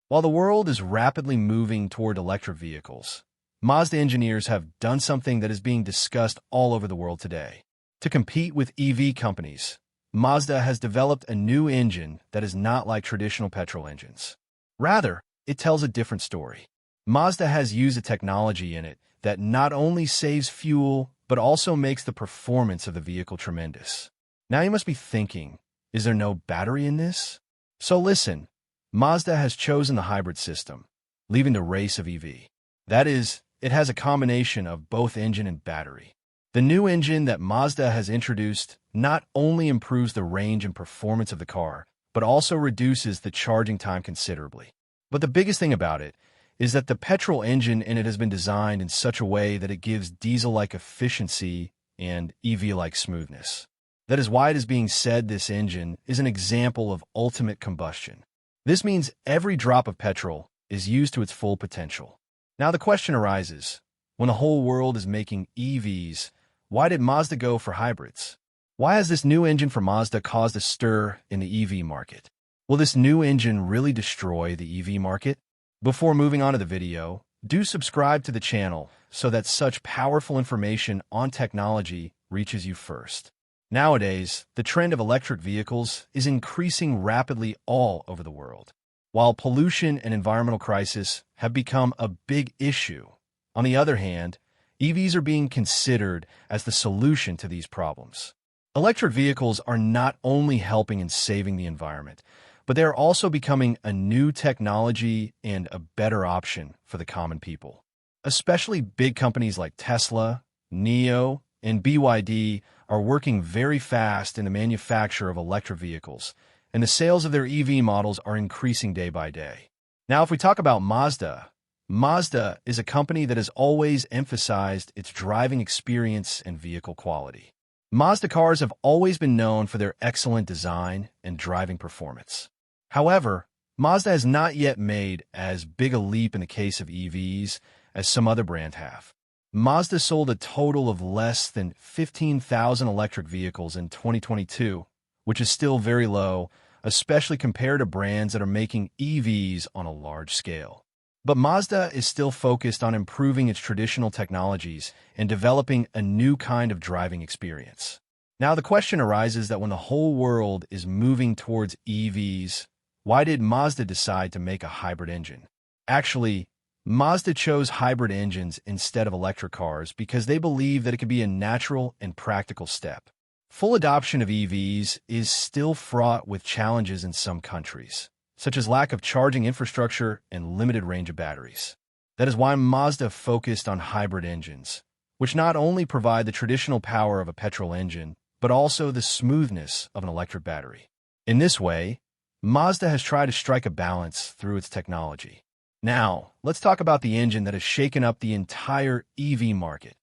While the world is rapidly moving toward electric vehicles, Mazda engineers have done something that is being discussed all over the world today. To compete with EV companies, Mazda has developed a new engine that is not like traditional petrol engines. Rather, it tells a different story. Mazda has used a technology in it that not only saves fuel, but also makes the performance of the vehicle tremendous. Now you must be thinking, is there no battery in this? So listen, Mazda has chosen the hybrid system, leaving the race of EV. That is, it has a combination of both engine and battery. The new engine that Mazda has introduced not only improves the range and performance of the car, but also reduces the charging time considerably. But the biggest thing about it is that the petrol engine in it has been designed in such a way that it gives diesel-like efficiency and EV-like smoothness. That is why it is being said this engine is an example of ultimate combustion. This means every drop of petrol is used to its full potential. Now the question arises, when the whole world is making EVs, why did Mazda go for hybrids? Why has this new engine for Mazda caused a stir in the EV market? Will this new engine really destroy the EV market? Before moving on to the video, do subscribe to the channel so that such powerful information on technology reaches you first. Nowadays, the trend of electric vehicles is increasing rapidly all over the world. While pollution and environmental crisis have become a big issue, on the other hand, EVs are being considered as the solution to these problems. Electric vehicles are not only helping in saving the environment, but they are also becoming a new technology and a better option for the common people. Especially big companies like Tesla, NIO, and BYD are working very fast in the manufacture of electric vehicles, and the sales of their EV models are increasing day by day. Now, if we talk about Mazda, Mazda is a company that has always emphasized its driving experience and vehicle quality. Mazda cars have always been known for their excellent design and driving performance. However, Mazda has not yet made as big a leap in the case of EVs as some other brands have. Mazda sold a total of less than 15,000 electric vehicles in 2022, which is still very low, especially compared to brands that are making EVs on a large scale. But Mazda is still focused on improving its traditional technologies and developing a new kind of driving experience. Now the question arises that when the whole world is moving towards EVs, why did Mazda decide to make a hybrid engine? Actually, Mazda chose hybrid engines instead of electric cars because they believe that it could be a natural and practical step. Full adoption of EVs is still fraught with challenges in some countries, such as lack of charging infrastructure and limited range of batteries. That is why Mazda focused on hybrid engines, which not only provide the traditional power of a petrol engine, but also the smoothness of an electric battery. In this way, Mazda has tried to strike a balance through its technology. Now, let's talk about the engine that has shaken up the entire EV market,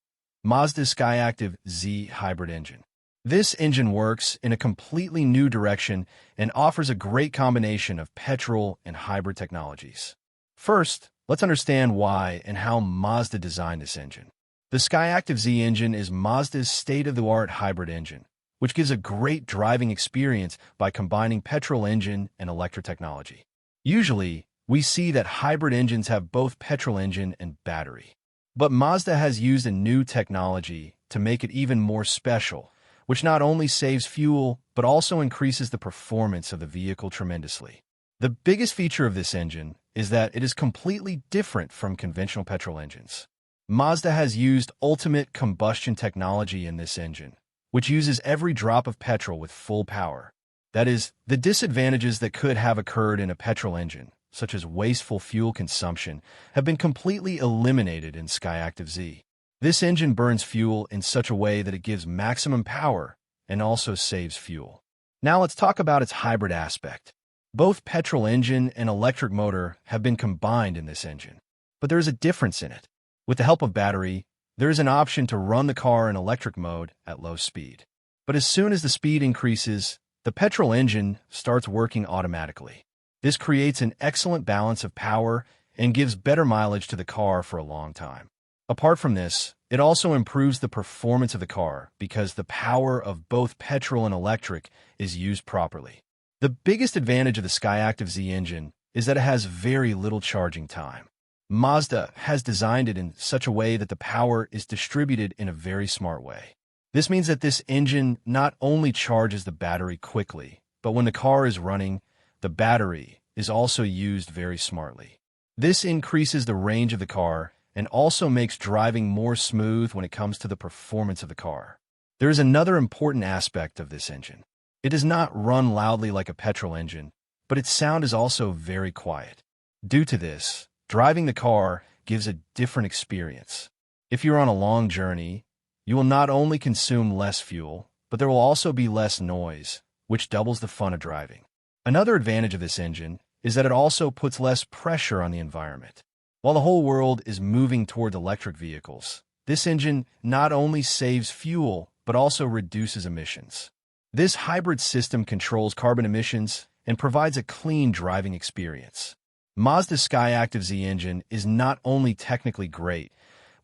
Mazda's Skyactive Z hybrid engine. This engine works in a completely new direction and offers a great combination of petrol and hybrid technologies. First, let's understand why and how Mazda designed this engine. The Skyactive Z engine is Mazda's state-of-the-art hybrid engine, which gives a great driving experience by combining petrol engine and electric technology. Usually, we see that hybrid engines have both petrol engine and battery. But Mazda has used a new technology to make it even more special, which not only saves fuel, but also increases the performance of the vehicle tremendously. The biggest feature of this engine is that it is completely different from conventional petrol engines. Mazda has used ultimate combustion technology in this engine, which uses every drop of petrol with full power. That is, the disadvantages that could have occurred in a petrol engine, such as wasteful fuel consumption, have been completely eliminated in Skyactive Z. This engine burns fuel in such a way that it gives maximum power and also saves fuel. Now let's talk about its hybrid aspect. Both petrol engine and electric motor have been combined in this engine, but there is a difference in it. With the help of battery, there is an option to run the car in electric mode at low speed. But as soon as the speed increases, the petrol engine starts working automatically. This creates an excellent balance of power and gives better mileage to the car for a long time. Apart from this, it also improves the performance of the car because the power of both petrol and electric is used properly. The biggest advantage of the Skyactiv Z engine is that it has very little charging time. Mazda has designed it in such a way that the power is distributed in a very smart way. This means that this engine not only charges the battery quickly, but when the car is running, the battery is also used very smartly. This increases the range of the car and also makes driving more smooth when it comes to the performance of the car. There is another important aspect of this engine. It does not run loudly like a petrol engine, but its sound is also very quiet. Due to this, driving the car gives a different experience. If you're on a long journey, you will not only consume less fuel, but there will also be less noise, which doubles the fun of driving. Another advantage of this engine is that it also puts less pressure on the environment. While the whole world is moving toward electric vehicles, this engine not only saves fuel, but also reduces emissions. This hybrid system controls carbon emissions and provides a clean driving experience. Mazda's Skyactive Z engine is not only technically great,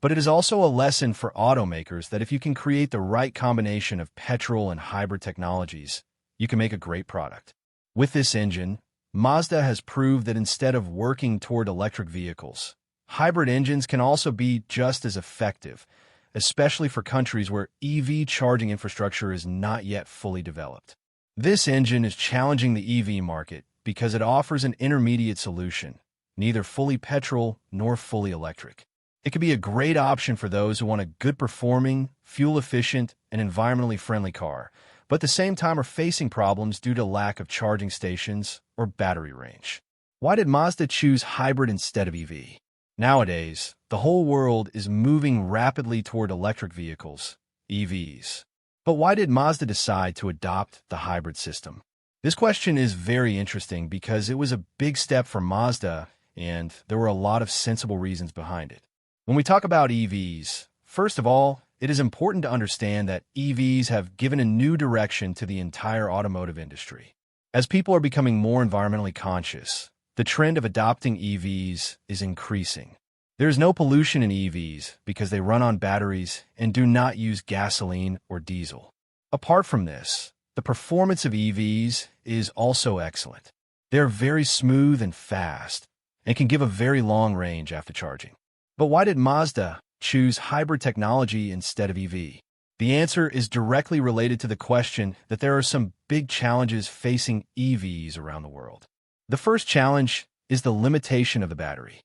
but it is also a lesson for automakers that if you can create the right combination of petrol and hybrid technologies, you can make a great product. With this engine, Mazda has proved that instead of working toward electric vehicles, hybrid engines can also be just as effective, especially for countries where EV charging infrastructure is not yet fully developed. This engine is challenging the EV market because it offers an intermediate solution, neither fully petrol nor fully electric. It could be a great option for those who want a good-performing, fuel-efficient, and environmentally friendly car, but at the same time are facing problems due to lack of charging stations or battery range. Why did Mazda choose hybrid instead of EV? Nowadays, the whole world is moving rapidly toward electric vehicles, EVs. But why did Mazda decide to adopt the hybrid system? This question is very interesting because it was a big step for Mazda, and there were a lot of sensible reasons behind it. When we talk about EVs, first of all, it is important to understand that EVs have given a new direction to the entire automotive industry. As people are becoming more environmentally conscious, the trend of adopting EVs is increasing. There is no pollution in EVs because they run on batteries and do not use gasoline or diesel. Apart from this, the performance of EVs is also excellent. They are very smooth and fast and can give a very long range after charging. But why did Mazda choose hybrid technology instead of EV? The answer is directly related to the question that there are some big challenges facing EVs around the world. The first challenge is the limitation of the battery.